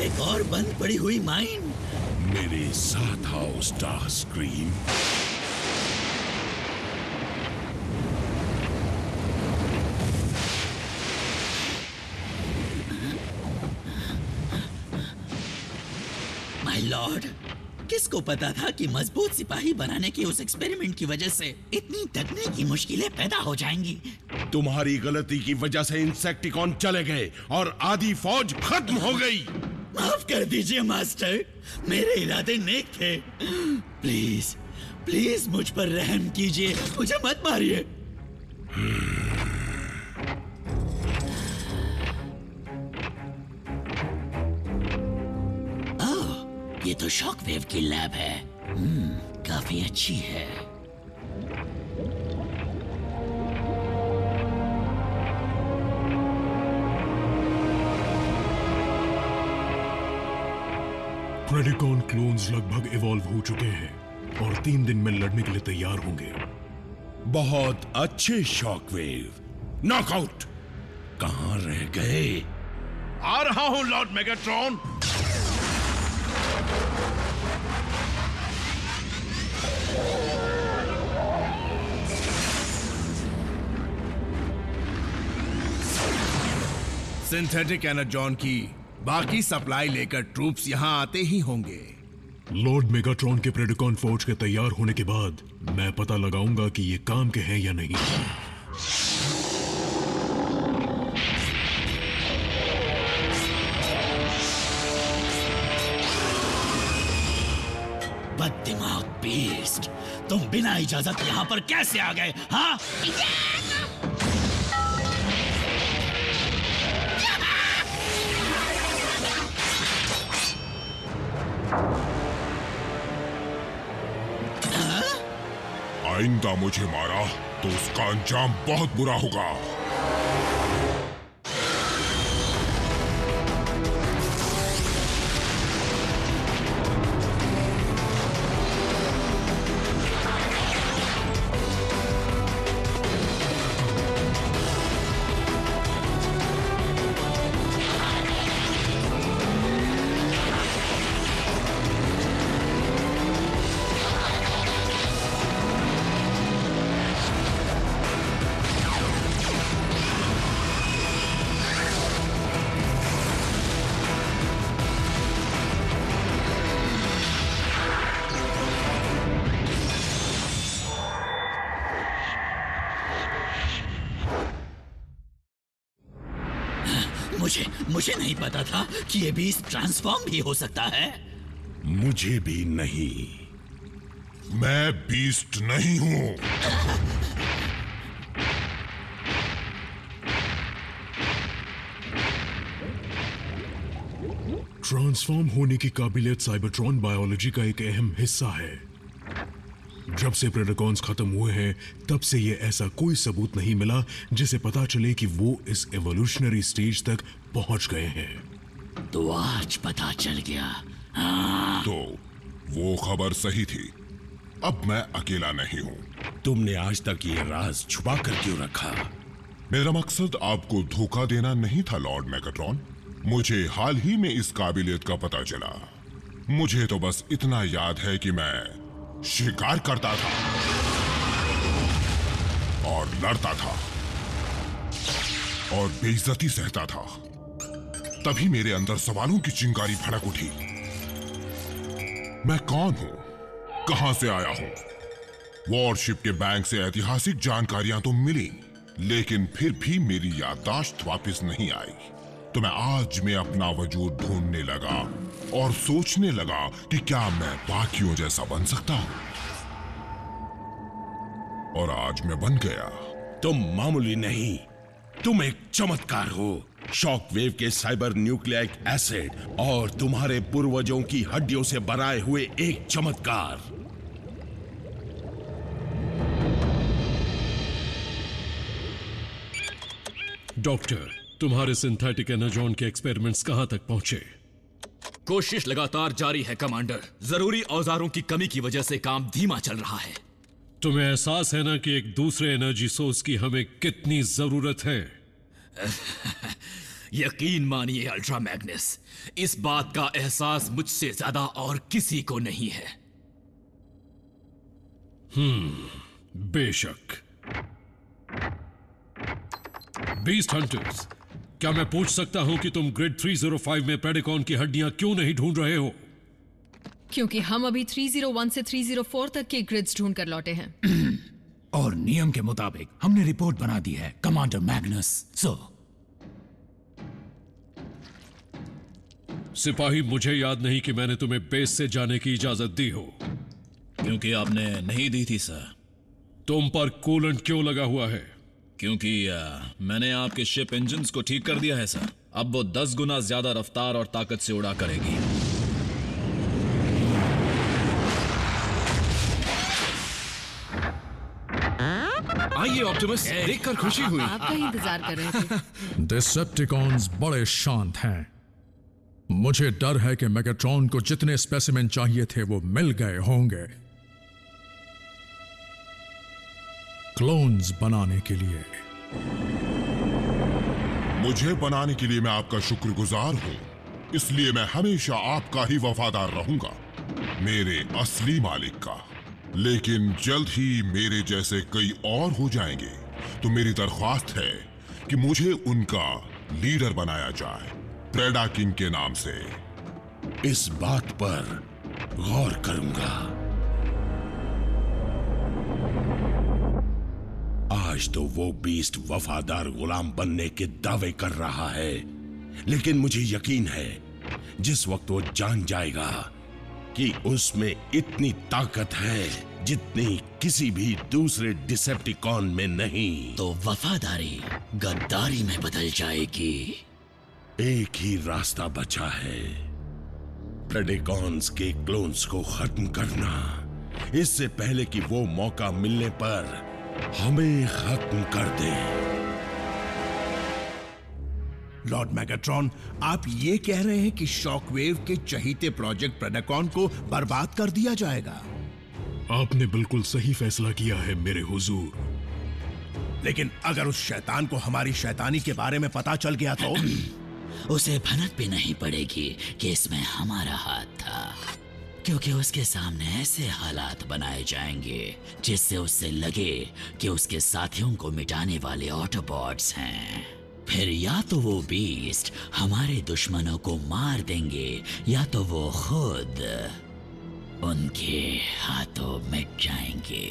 एक और बंद पड़ी हुई माइन। मेरे साथ आओ स्टारस्क्रीम। माय लॉर्ड, किसको पता था कि मजबूत सिपाही बनाने के उस एक्सपेरिमेंट की वजह से इतनी तकने की मुश्किलें पैदा हो जाएंगी। तुम्हारी गलती की वजह से इंसेक्टिकॉन चले गए और आधी फौज खत्म हो गई। माफ कर दीजिए मास्टर, मेरे इरादे नेक थे। प्लीज प्लीज मुझ पर रहम कीजिए, मुझे मत मारिए। ये तो शॉकवेव की लैब है। काफी अच्छी है। प्रेडिकॉन क्लोन्स लगभग इवॉल्व हो चुके हैं और 3 दिन में लड़ने के लिए तैयार होंगे। बहुत अच्छे शॉकवेव। नॉकआउट। कहां रह गए? आ रहा हूं लॉर्ड मेगाट्रॉन। सिंथेटिक एनर्जॉन की बाकी सप्लाई लेकर ट्रूप्स यहां आते ही होंगे। लॉर्ड मेगाट्रॉन के प्रेडिकॉन फौज के तैयार होने के बाद मैं पता लगाऊंगा कि ये काम के हैं या नहीं। बददिमाग बीस्ट, तुम बिना इजाजत यहाँ पर कैसे आ गए? हाँ? आइंदा मुझे मारा तो उसका अंजाम बहुत बुरा होगा। मुझे नहीं पता था कि ये बीस्ट ट्रांसफॉर्म भी हो सकता है। मुझे भी नहीं। मैं बीस्ट नहीं हूं। ट्रांसफॉर्म होने की काबिलियत साइबरट्रॉन बायोलॉजी का एक अहम हिस्सा है। जब से प्रेडिकॉन्स खत्म हुए हैं तब से ये ऐसा कोई सबूत नहीं मिला जिसे पता चले कि वो इस एवोल्यूशनरी स्टेज तक पहुंच गए हैं। तो आज पता चल गया। तो वो खबर सही थी। अब मैं अकेला नहीं हूं। तुमने आज तक ये राज छुपा कर क्यों रखा? मेरा मकसद आपको धोखा देना नहीं था लॉर्ड मेगाट्रॉन। मुझे हाल ही में इस काबिलियत का पता चला। मुझे तो बस इतना याद है कि मैं शिकार करता था और लड़ता था और बेइज्जती सहता था। तभी मेरे अंदर सवालों की चिंगारी भड़क उठी। मैं कौन हूं? कहां से आया हूं? वॉरशिप के बैंक से ऐतिहासिक जानकारियां तो मिली, लेकिन फिर भी मेरी याददाश्त वापस नहीं आई। तो मैं आज में अपना वजूद ढूंढने लगा और सोचने लगा कि क्या मैं बाकियों जैसा बन सकता हूं। और आज मैं बन गया। तुम मामूली नहीं, तुम एक चमत्कार हो। शॉकवेव के साइबर न्यूक्लिक एसिड और तुम्हारे पूर्वजों की हड्डियों से बनाए हुए एक चमत्कार। डॉक्टर, तुम्हारे सिंथेटिक एनर्जॉन के एक्सपेरिमेंट्स कहां तक पहुंचे? कोशिश लगातार जारी है कमांडर। जरूरी औजारों की कमी की वजह से काम धीमा चल रहा है। तुम्हें एहसास है ना कि एक दूसरे एनर्जी सोर्स की हमें कितनी जरूरत है? यकीन मानिए अल्ट्रा मैग्नस, इस बात का एहसास मुझसे ज्यादा और किसी को नहीं है। बेशक। बीस्ट हंटर्स, क्या मैं पूछ सकता हूं कि तुम ग्रिड 305 में प्रेडिकॉन की हड्डियां क्यों नहीं ढूंढ रहे हो? क्योंकि हम अभी 301 से 304 तक के ग्रिड्स ढूंढ कर लौटे हैं। और नियम के मुताबिक हमने रिपोर्ट बना दी है कमांडर मैग्नस। सिपाही, मुझे याद नहीं कि मैंने तुम्हें बेस से जाने की इजाजत दी हो। क्योंकि आपने नहीं दी थी सर। तुम पर कूलेंट क्यों लगा हुआ है? क्योंकि मैंने आपके शिप इंजन्स को ठीक कर दिया है सर। अब वो 10 गुना ज्यादा रफ्तार और ताकत से उड़ा करेगी। आइए ऑप्टिमस, देखकर खुशी हुई। आपका ही इंतजार कर रहे थे। डिसेप्टिकॉन्स बड़े शांत हैं। मुझे डर है कि मेगाट्रॉन को जितने स्पेसिमेन चाहिए थे वो मिल गए होंगे क्लोन्स बनाने के लिए। मुझे बनाने के लिए मैं आपका शुक्रगुजार हूं, इसलिए मैं हमेशा आपका ही वफादार रहूंगा, मेरे असली मालिक का। लेकिन जल्द ही मेरे जैसे कई और हो जाएंगे, तो मेरी दरख्वास्त है कि मुझे उनका लीडर बनाया जाए, प्रेडा किंग के नाम से। इस बात पर गौर करूंगा। आज तो वो बीस्ट वफादार गुलाम बनने के दावे कर रहा है, लेकिन मुझे यकीन है जिस वक्त वो जान जाएगा कि उसमें इतनी ताकत है जितनी किसी भी दूसरे डिसेप्टिकॉन में नहीं, तो वफादारी गद्दारी में बदल जाएगी। एक ही रास्ता बचा है, प्रेडिकॉन्स के क्लोन्स को खत्म करना, इससे पहले कि वो मौका मिलने पर हमें खत्म कर दे। लॉर्ड मैगाट्रॉन, आप ये कह रहे हैं कि शॉकवेव के चहीते प्रोजेक्ट प्रेडिकॉन को बर्बाद कर दिया जाएगा? आपने बिल्कुल सही फैसला किया है मेरे हुजूर। लेकिन अगर उस शैतान को हमारी शैतानी के बारे में पता चल गया तो? उसे भनक भी नहीं पड़ेगी कि इसमें हमारा हाथ था, क्योंकि उसके सामने ऐसे हालात बनाए जाएंगे जिससे उससे लगे कि उसके साथियों को मिटाने वाले ऑटोबॉट्स हैं। फिर या तो वो बीस्ट हमारे दुश्मनों को मार देंगे, या तो वो खुद उनके हाथों मिट जाएंगे।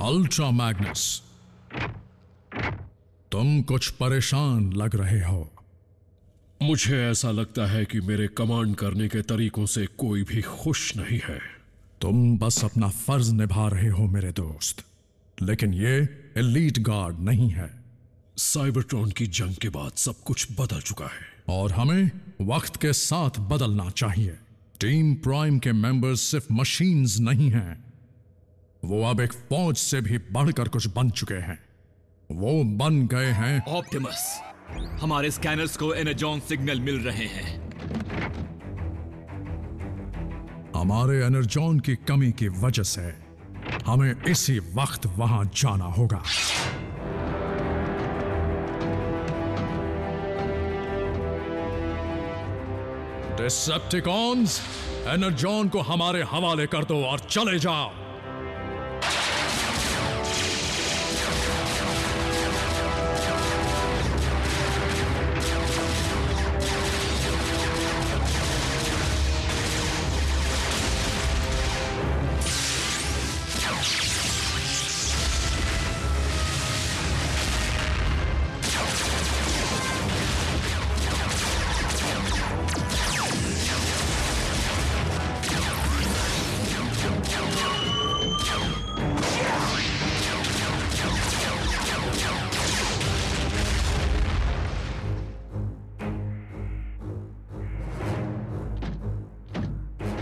अल्ट्रा मैग्नस, तुम कुछ परेशान लग रहे हो। मुझे ऐसा लगता है कि मेरे कमांड करने के तरीकों से कोई भी खुश नहीं है। तुम बस अपना फर्ज निभा रहे हो मेरे दोस्त, लेकिन ये एलीट गार्ड नहीं है। साइबरट्रॉन की जंग के बाद सब कुछ बदल चुका है, और हमें वक्त के साथ बदलना चाहिए। टीम प्राइम के मेंबर्स सिर्फ मशीन्स नहीं हैं, वो अब एक फौज से भी बढ़कर कुछ बन चुके हैं। वो बन गए हैं ऑप्टिमस, हमारे स्कैनर्स को एनर्जॉन सिग्नल मिल रहे हैं। हमारे एनर्जॉन की कमी की वजह से हमें इसी वक्त वहां जाना होगा। डिसेप्टिकॉन्स, एनर्जॉन को हमारे हवाले कर दो और चले जाओ।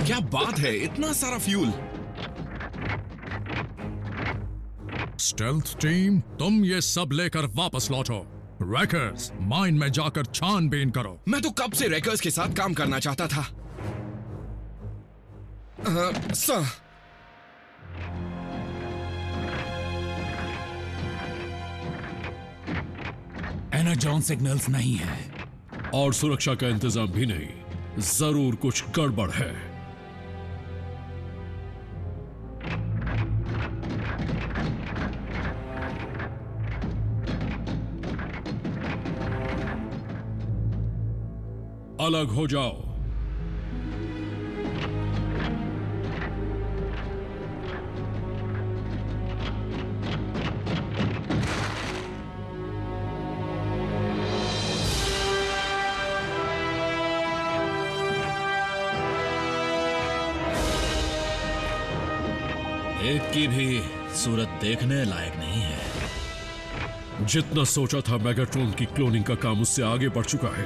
क्या बात है, इतना सारा फ्यूल! स्टेल्थ टीम, तुम ये सब लेकर वापस लौटो। रैकर्स, माइन में जाकर छानबीन करो। मैं तो कब से रैकर्स के साथ काम करना चाहता था। सर, एनर्जॉन सिग्नल्स नहीं है और सुरक्षा का इंतजाम भी नहीं। जरूर कुछ गड़बड़ है। अलग हो जाओ। एक की भी सूरत देखने लायक नहीं है। जितना सोचा था मेगाट्रॉन की क्लोनिंग का काम उससे आगे बढ़ चुका है।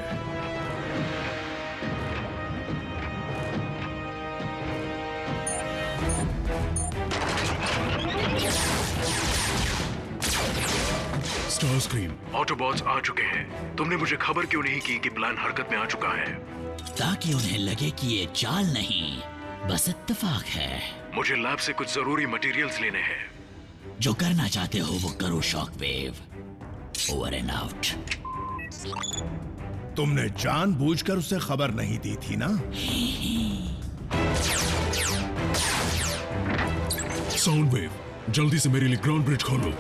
स्टारस्क्रीम, ऑटोबॉट्स आ चुके हैं। तुमने मुझे खबर क्यों नहीं की कि प्लान हरकत में आ चुका है? ताकि उन्हें लगे कि ये चाल नहीं, बस इत्तेफाक है। मुझे लैब से कुछ जरूरी मटेरियल्स लेने हैं। जो करना चाहते हो वो करो शॉकवेव। Over and out. तुमने जानबूझकर उसे खबर नहीं दी थी ना? साउंड वेव, जल्दी से मेरे लिए ग्राउंड ब्रिज खोलो।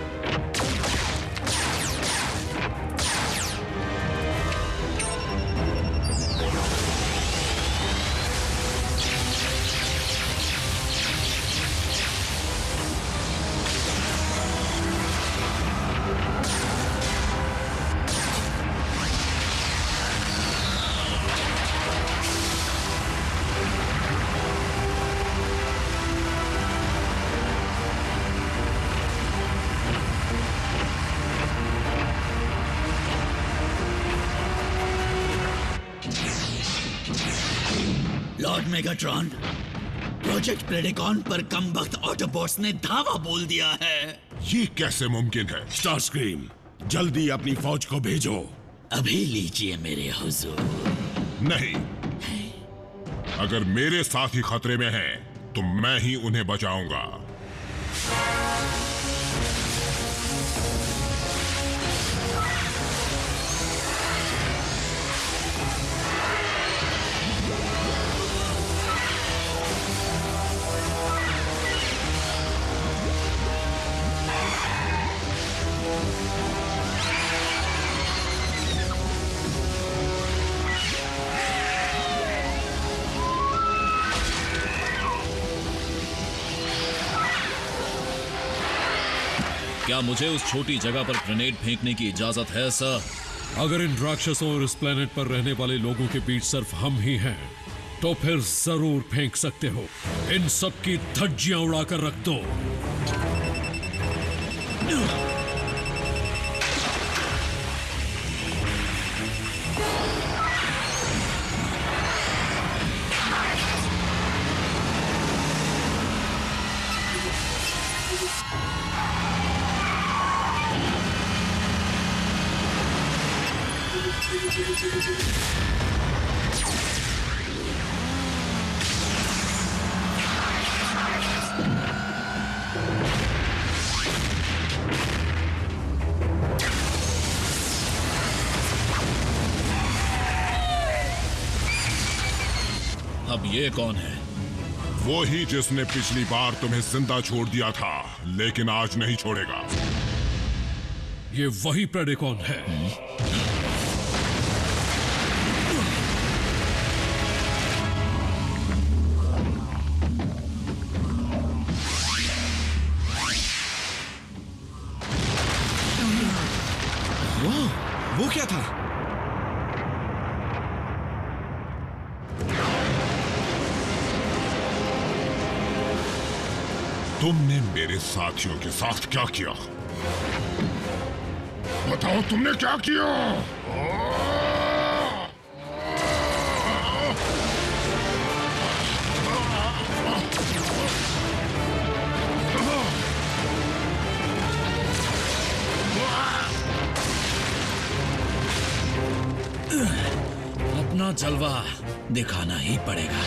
लॉर्ड मेगाट्रॉन, प्रोजेक्ट प्रेडिकॉन पर कम वक्त ऑटोबॉट्स ने धावा बोल दिया है। ये कैसे मुमकिन है? स्टारस्क्रीम, जल्दी अपनी फौज को भेजो। अभी लीजिए मेरे हुजूर। नहीं, अगर मेरे साथी खतरे में हैं, तो मैं ही उन्हें बचाऊंगा। क्या मुझे उस छोटी जगह पर ग्रेनेड फेंकने की इजाजत है सर? अगर इन राक्षसों और इस प्लेनेट पर रहने वाले लोगों के बीच सिर्फ हम ही हैं, तो फिर जरूर फेंक सकते हो। इन सब की धज्जियां उड़ाकर रख दो। अब ये कौन है? वो ही जिसने पिछली बार तुम्हें जिंदा छोड़ दिया था, लेकिन आज नहीं छोड़ेगा। ये वही प्रेडिकॉन है। वो क्या था? तुमने मेरे साथियों के साथ क्या किया? बताओ, तुमने क्या किया? अपना जलवा दिखाना ही पड़ेगा।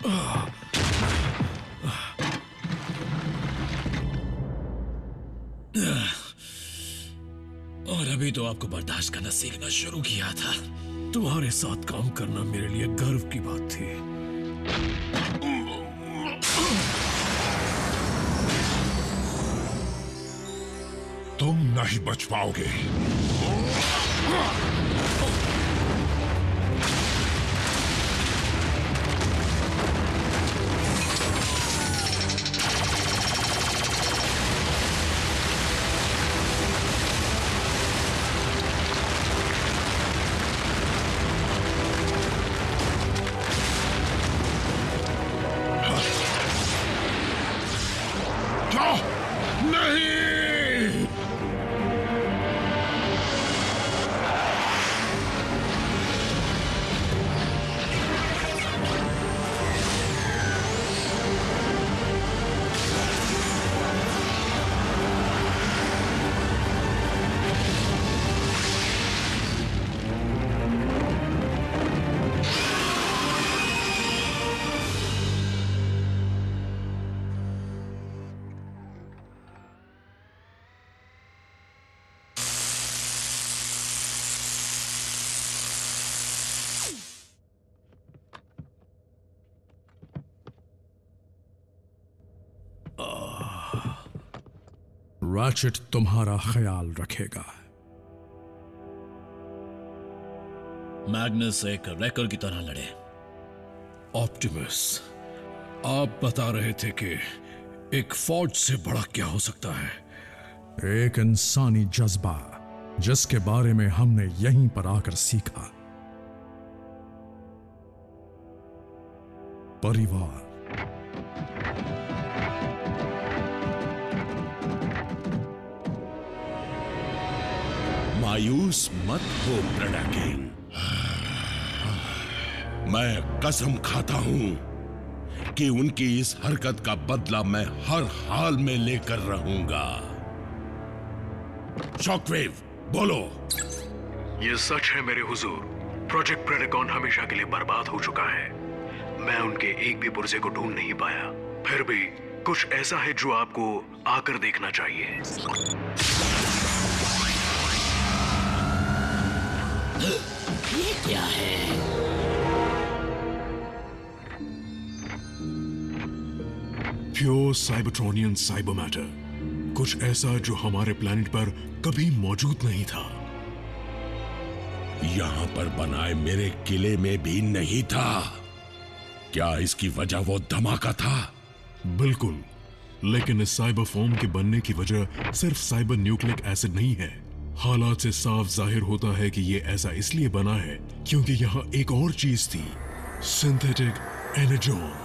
और अभी तो आपको बर्दाश्त करना सीखना शुरू किया था। तुम्हारे साथ काम करना मेरे लिए गर्व की बात थी। तुम नहीं बच पाओगे। रैचेट तुम्हारा ख्याल रखेगा। मैग्नस एक रैकर की तरह लड़े। ऑप्टिमस, आप बता रहे थे कि एक फौज से बड़ा क्या हो सकता है? एक इंसानी जज्बा जिसके बारे में हमने यहीं पर आकर सीखा। परिवार। मायूस मत हो प्रेडाकिंग। मैं कसम खाता हूं कि उनकी इस हरकत का बदला मैं हर हाल में लेकर रहूंगा। शॉकवेव, बोलो। ये सच है मेरे हुजूर। प्रोजेक्ट प्रेडेकॉन हमेशा के लिए बर्बाद हो चुका है। मैं उनके एक भी पुर्जे को ढूंढ नहीं पाया। फिर भी कुछ ऐसा है जो आपको आकर देखना चाहिए। ये क्या है? प्योर साइबरट्रॉनियन साइबर मैटर, कुछ ऐसा जो हमारे प्लेनेट पर कभी मौजूद नहीं था। यहां पर बनाए मेरे किले में भी नहीं था। क्या इसकी वजह वो धमाका था? बिल्कुल, लेकिन इस साइबर फॉर्म के बनने की वजह सिर्फ साइबर न्यूक्लिक एसिड नहीं है। हालात से साफ जाहिर होता है कि ये ऐसा इसलिए बना है क्योंकि यहाँ एक और चीज थी, सिंथेटिक एनर्जॉन।